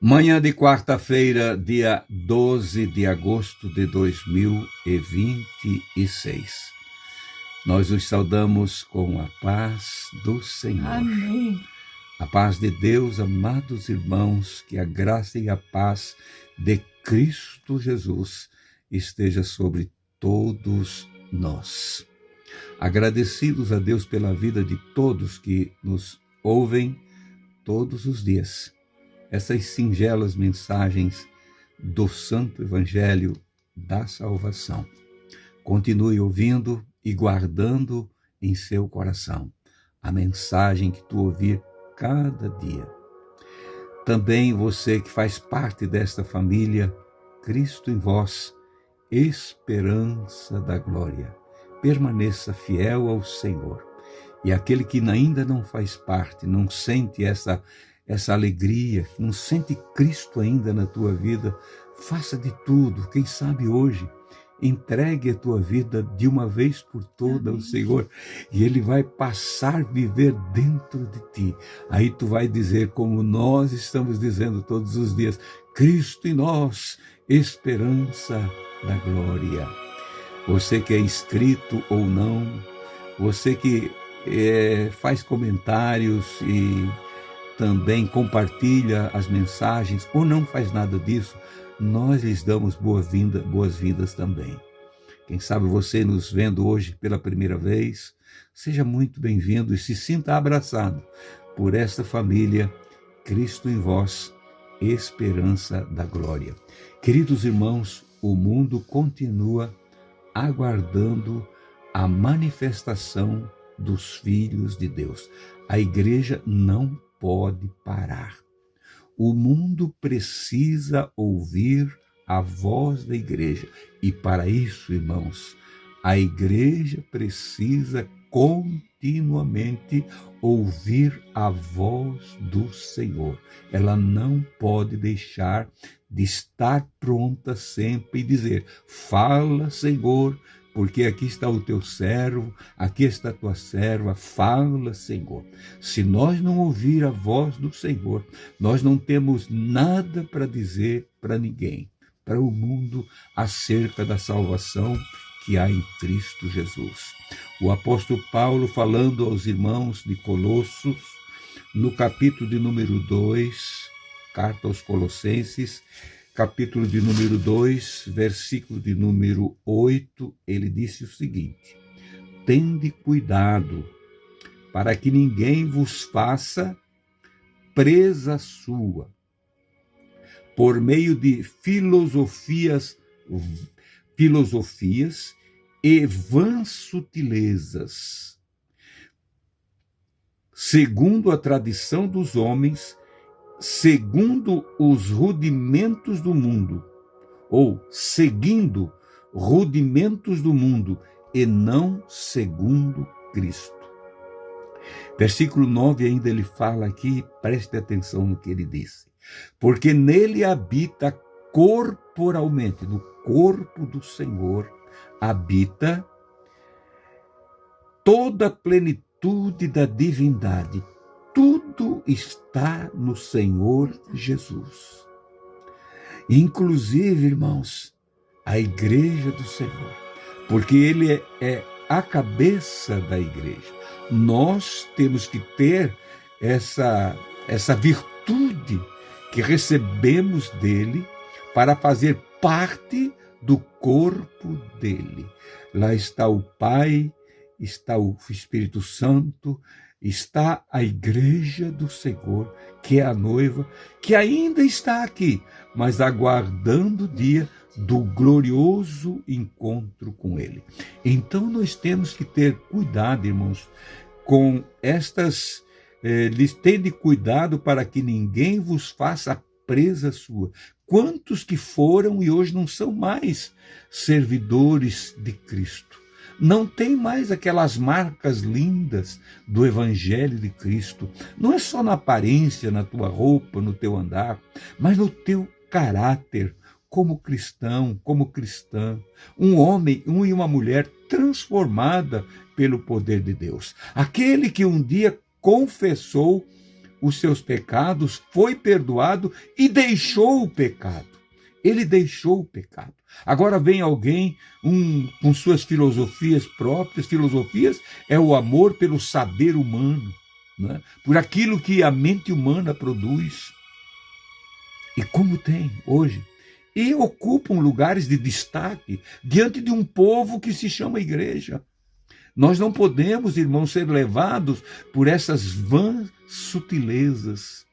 Manhã de quarta-feira, dia 12 de agosto de 2026. Nós os saudamos com a paz do Senhor. Amém. A paz de Deus, amados irmãos, que a graça e a paz de Cristo Jesus esteja sobre todos nós. Agradecidos a Deus pela vida de todos que nos ouvem todos os dias. Essas singelas mensagens do Santo Evangelho da Salvação. Continue ouvindo e guardando em seu coração a mensagem que tu ouvir cada dia. Também você que faz parte desta família, Cristo em vós, esperança da glória. Permaneça fiel ao Senhor. E aquele que ainda não faz parte, não sente essa alegria, não sente Cristo ainda na tua vida, faça de tudo, quem sabe hoje, entregue a tua vida de uma vez por toda ao Senhor e Ele vai passar a viver dentro de ti. Aí tu vai dizer, como nós estamos dizendo todos os dias, Cristo em nós, esperança da glória. Você que é inscrito ou não, você que faz comentários e também compartilha as mensagens ou não faz nada disso, nós lhes damos boas-vindas também. Quem sabe você nos vendo hoje pela primeira vez, seja muito bem-vindo e se sinta abraçado por esta família, Cristo em vós, esperança da glória. Queridos irmãos, o mundo continua aguardando a manifestação dos filhos de Deus. A igreja não pode parar. O mundo precisa ouvir a voz da igreja. E para isso, irmãos, a igreja precisa continuamente ouvir a voz do Senhor. Ela não pode deixar de estar pronta sempre e dizer, fala, Senhor, porque aqui está o teu servo, aqui está a tua serva, fala, Senhor. Se nós não ouvir a voz do Senhor, nós não temos nada para dizer para ninguém, para o mundo, acerca da salvação que há em Cristo Jesus. O apóstolo Paulo, falando aos irmãos de Colossos, no capítulo de número 2, carta aos Colossenses, capítulo de número 2, versículo de número 8, ele disse o seguinte, tende cuidado para que ninguém vos faça presa sua, por meio de filosofias e vãs sutilezas, segundo a tradição dos homens, segundo os rudimentos do mundo, ou seguindo rudimentos do mundo, e não segundo Cristo. Versículo 9 ainda ele fala aqui, preste atenção no que ele disse, porque nele habita corporalmente, no corpo do Senhor, habita toda a plenitude da divindade. Tudo está no Senhor Jesus. Inclusive, irmãos, a igreja do Senhor, porque Ele é a cabeça da igreja. Nós temos que ter essa virtude que recebemos dele para fazer parte do corpo dele. Lá está o Pai, está o Espírito Santo, está a igreja do Senhor, que é a noiva, que ainda está aqui, mas aguardando o dia do glorioso encontro com ele. Então nós temos que ter cuidado, irmãos, com estas, tende cuidado para que ninguém vos faça presa sua. Quantos que foram e hoje não são mais servidores de Cristo? Não tem mais aquelas marcas lindas do Evangelho de Cristo. Não é só na aparência, na tua roupa, no teu andar, mas no teu caráter como cristão, como cristã. Um homem e uma mulher transformada pelo poder de Deus. Aquele que um dia confessou os seus pecados, foi perdoado e deixou o pecado. Ele deixou o pecado. Agora vem alguém com suas filosofias próprias. Filosofias é o amor pelo saber humano, né? Por aquilo que a mente humana produz. E como tem hoje. E ocupam lugares de destaque diante de um povo que se chama igreja. Nós não podemos, irmãos, ser levados por essas vãs sutilezas.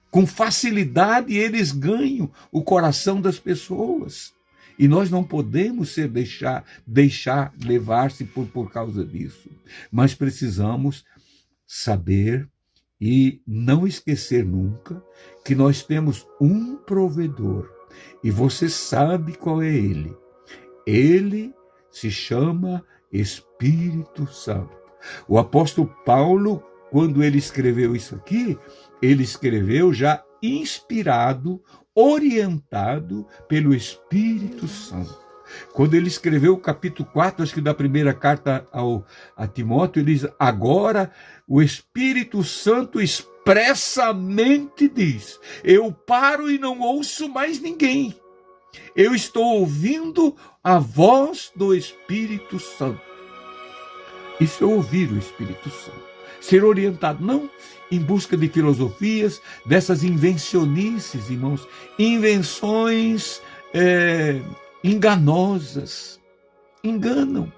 Com facilidade eles ganham o coração das pessoas. E nós não podemos deixar levar-se por causa disso. Mas precisamos saber e não esquecer nunca que nós temos um provedor. E você sabe qual é ele. Ele se chama Espírito Santo. O apóstolo Paulo, quando ele escreveu isso aqui, ele escreveu já inspirado, orientado pelo Espírito Santo. Quando ele escreveu o capítulo 4, acho que da primeira carta a Timóteo, ele diz: agora o Espírito Santo expressamente diz: eu paro e não ouço mais ninguém. Eu estou ouvindo a voz do Espírito Santo. Isso é ouvir o Espírito Santo. Ser orientado, não em busca de filosofias, dessas invencionices, irmãos, invenções enganosas, enganam.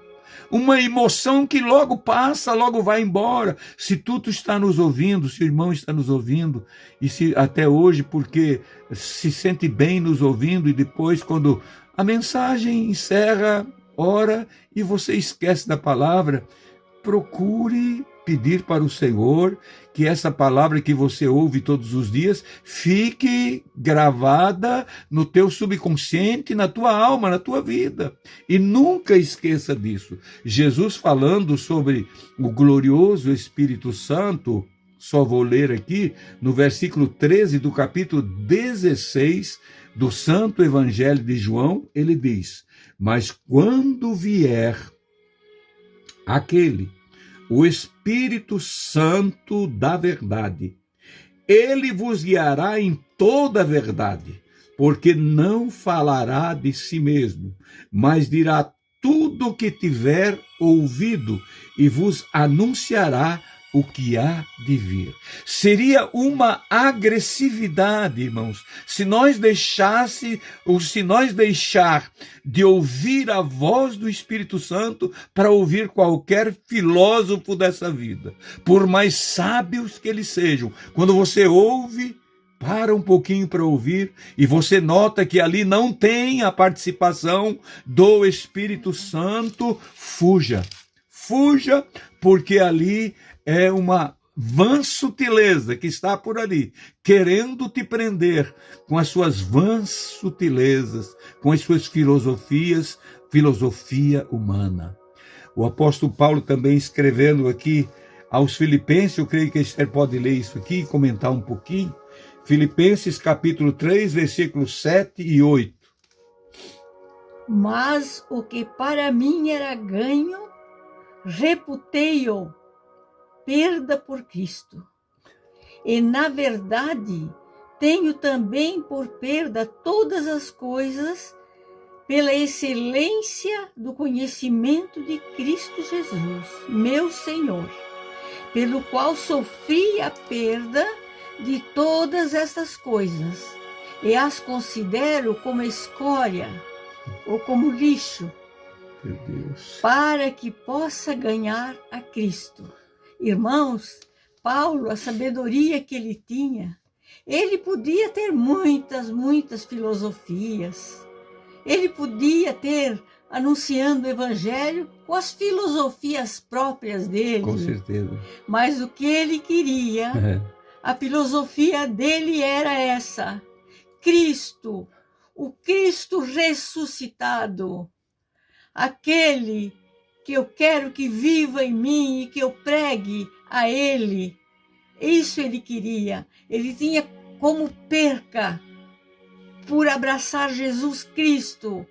Uma emoção que logo passa, logo vai embora. Se tu está nos ouvindo, se o irmão está nos ouvindo, e se até hoje, porque se sente bem nos ouvindo, e depois, quando a mensagem encerra, ora, e você esquece da palavra, procure pedir para o Senhor que essa palavra que você ouve todos os dias fique gravada no teu subconsciente, na tua alma, na tua vida. E nunca esqueça disso. Jesus falando sobre o glorioso Espírito Santo, só vou ler aqui, no versículo 13 do capítulo 16 do Santo Evangelho de João, ele diz: mas quando vier aquele, o Espírito Santo da verdade, ele vos guiará em toda a verdade, porque não falará de si mesmo, mas dirá tudo o que tiver ouvido e vos anunciará o que há de vir. Seria uma agressividade, irmãos, se nós deixar de ouvir a voz do Espírito Santo para ouvir qualquer filósofo dessa vida, por mais sábios que eles sejam. Quando você ouve, para um pouquinho para ouvir, e você nota que ali não tem a participação do Espírito Santo, fuja, porque ali é uma vã sutileza que está por ali, querendo te prender com as suas vãs sutilezas, com as suas filosofias, filosofia humana. O apóstolo Paulo também escrevendo aqui aos Filipenses, eu creio que a Esther pode ler isso aqui e comentar um pouquinho. Filipenses capítulo 3, versículos 7 e 8. Mas o que para mim era ganho, reputei-o perda por Cristo. E, na verdade, tenho também por perda todas as coisas pela excelência do conhecimento de Cristo Jesus, meu Senhor, pelo qual sofri a perda de todas essas coisas e as considero como escória ou como lixo, Meu Deus, para que possa ganhar a Cristo. Irmãos, Paulo, a sabedoria que ele tinha, ele podia ter muitas filosofias. Ele podia ter anunciando o evangelho com as filosofias próprias dele. com certeza. Mas o que ele queria, a filosofia dele era essa: Cristo, o Cristo ressuscitado, aquele que eu quero que viva em mim e que eu pregue a ele. Isso ele queria. Ele tinha como perca por abraçar Jesus Cristo,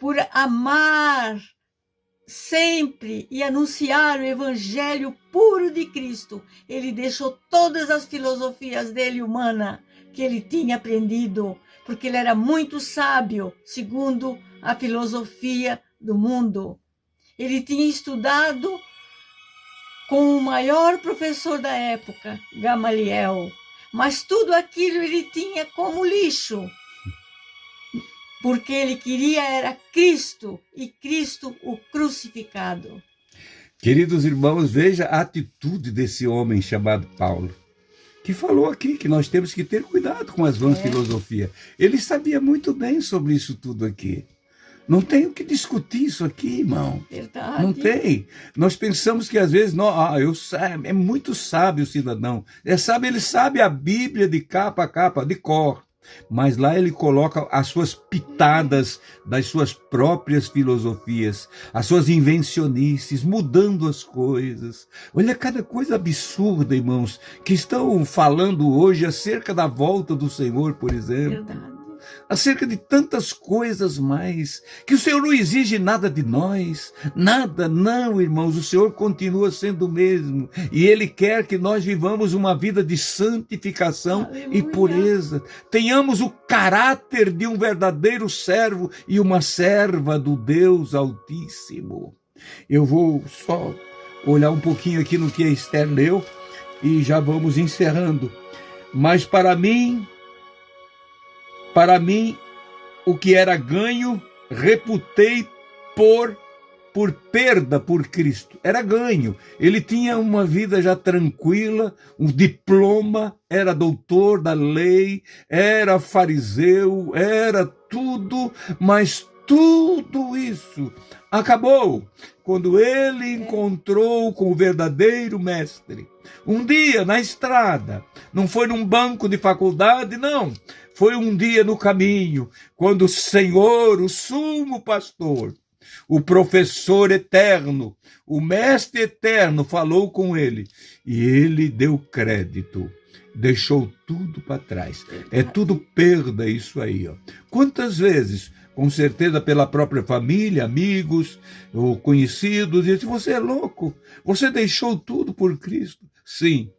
por amar sempre e anunciar o evangelho puro de Cristo. Ele deixou todas as filosofias dele humana que ele tinha aprendido, porque ele era muito sábio, segundo a filosofia do mundo. Ele tinha estudado com o maior professor da época, Gamaliel, mas tudo aquilo ele tinha como lixo, porque ele queria era Cristo, e Cristo o crucificado. Queridos irmãos, veja a atitude desse homem chamado Paulo, que falou aqui que nós temos que ter cuidado com as vãs filosofias. Ele sabia muito bem sobre isso tudo aqui. Não tem o que discutir isso aqui, irmão. Verdade. Não tem. Nós pensamos que às vezes é muito sábio o cidadão. Ele sabe a Bíblia de capa a capa, de cor. Mas lá ele coloca as suas pitadas das suas próprias filosofias, as suas invencionices, mudando as coisas. Olha cada coisa absurda, irmãos, que estão falando hoje acerca da volta do Senhor, por exemplo. Verdade. Acerca de tantas coisas mais, que o Senhor não exige nada de nós, nada, não, irmãos, o Senhor continua sendo o mesmo, e Ele quer que nós vivamos uma vida de santificação e pureza, tenhamos o caráter de um verdadeiro servo e uma serva do Deus Altíssimo. Eu vou só olhar um pouquinho aqui no que a Esther leu, e já vamos encerrando, mas para mim, o que era ganho, reputei por perda por Cristo. Era ganho. Ele tinha uma vida já tranquila, um diploma, era doutor da lei, era fariseu, era tudo, mas tudo isso acabou quando ele encontrou com o verdadeiro mestre. Um dia na estrada, não foi num banco de faculdade, não. Foi um dia no caminho, quando o Senhor, o sumo pastor, o professor eterno, o mestre eterno falou com ele. E ele deu crédito, deixou tudo para trás. É tudo perda isso aí. Ó. Quantas vezes, com certeza pela própria família, amigos ou conhecidos, dizem, você é louco, você deixou tudo por Cristo. Sim.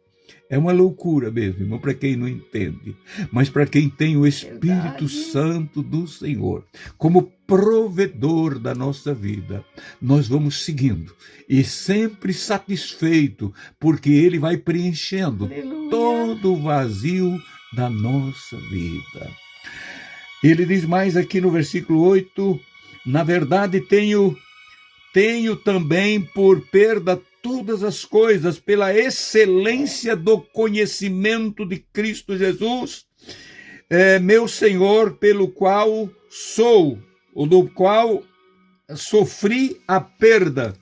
É uma loucura mesmo, irmão, para quem não entende. Mas para quem tem o Espírito Santo do Senhor como provedor da nossa vida, nós vamos seguindo e sempre satisfeito, porque Ele vai preenchendo todo o vazio da nossa vida. Ele diz mais aqui no versículo 8, na verdade tenho também por perda todas as coisas pela excelência do conhecimento de Cristo Jesus, meu Senhor, pelo qual sou, ou do qual sofri a perda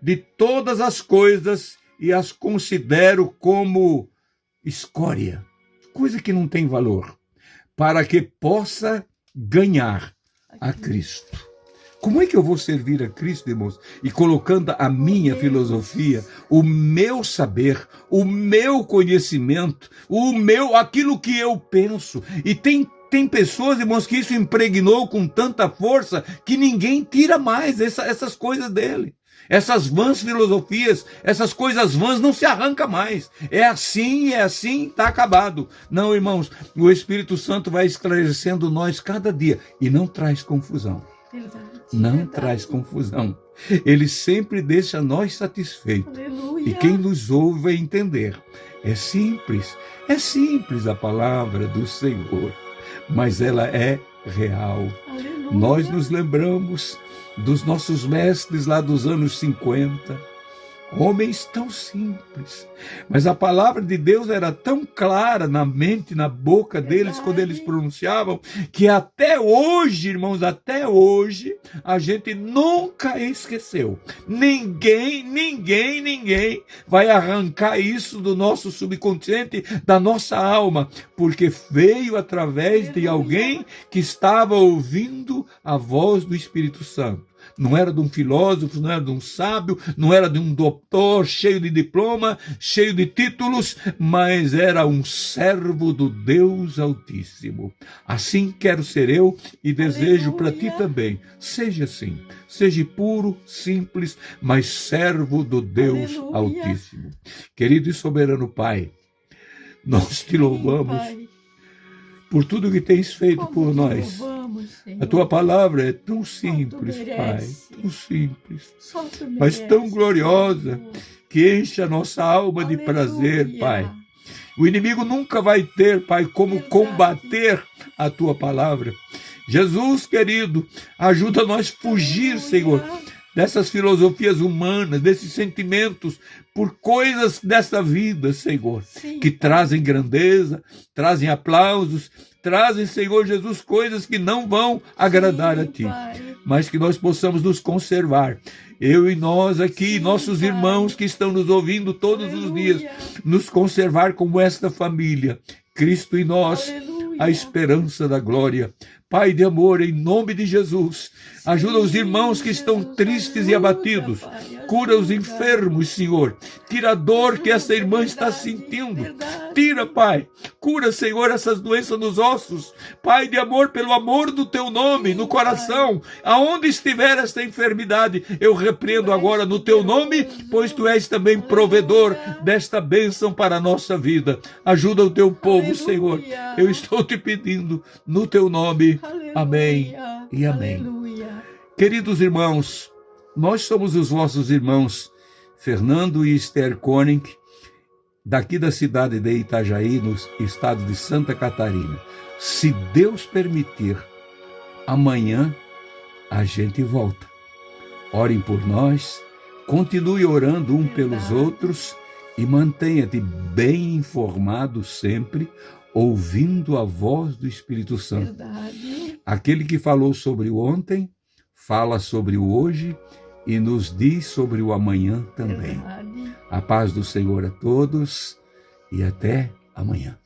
de todas as coisas e as considero como escória, coisa que não tem valor, para que possa ganhar a Cristo. Como é que eu vou servir a Cristo, irmãos? E colocando a minha filosofia, o meu saber, o meu conhecimento, aquilo que eu penso. E tem pessoas, irmãos, que isso impregnou com tanta força que ninguém tira mais essas coisas dele. Essas vãs filosofias, essas coisas vãs não se arranca mais. É assim, está acabado. Não, irmãos, o Espírito Santo vai esclarecendo nós cada dia e não traz confusão. Não traz confusão. Ele sempre deixa nós satisfeitos. Aleluia. E quem nos ouve vai entender. É simples a palavra do Senhor, mas ela é real. Aleluia. Nós nos lembramos dos nossos mestres lá dos anos 50, homens tão simples, mas a palavra de Deus era tão clara na mente, na boca deles, quando eles pronunciavam, que até hoje, irmãos, até hoje, a gente nunca esqueceu. Ninguém vai arrancar isso do nosso subconsciente, da nossa alma, porque veio através de alguém que estava ouvindo a voz do Espírito Santo. não era de um filósofo, não era de um sábio, não era de um doutor cheio de diploma, cheio de títulos, mas era um servo do Deus Altíssimo. Assim quero ser eu e desejo para ti também. Seja assim, seja puro, simples, mas servo do Deus Altíssimo. Querido e soberano Pai, nós te louvamos por tudo que tens feito por nós. A tua palavra é tão simples, Pai, tão simples, mas tão gloriosa, que enche a nossa alma de prazer, Pai. O inimigo nunca vai ter, Pai, como combater a tua palavra. Jesus, querido, ajuda nós a fugir, Senhor, dessas filosofias humanas, desses sentimentos, por coisas dessa vida, Senhor, que trazem grandeza, trazem aplausos, trazem, Senhor Jesus, coisas que não vão agradar a Ti, mas que nós possamos nos conservar. Eu e nós aqui, nossos irmãos que estão nos ouvindo todos os dias, nos conservar como esta família, Cristo em nós, a esperança da glória. Pai de amor, em nome de Jesus, ajuda os irmãos que estão tristes e abatidos. Cura os enfermos, Senhor. Tira a dor que essa irmã está sentindo. Tira, Pai. Cura, Senhor, essas doenças nos ossos. Pai de amor, pelo amor do Teu nome, no coração. Aonde estiver esta enfermidade, eu repreendo agora no Teu nome, pois Tu és também provedor desta bênção para a nossa vida. Ajuda o Teu povo, Senhor. Eu estou te pedindo no Teu nome. Amém e amém. Queridos irmãos, nós somos os vossos irmãos Fernando e Esther Koenig, daqui da cidade de Itajaí, no estado de Santa Catarina. Se Deus permitir, amanhã a gente volta. Orem por nós, continue orando um pelos outros e mantenha-te bem informado sempre, ouvindo a voz do Espírito Santo. Aquele que falou sobre o ontem, fala sobre o hoje e nos diz sobre o amanhã também. A paz do Senhor a todos e até amanhã.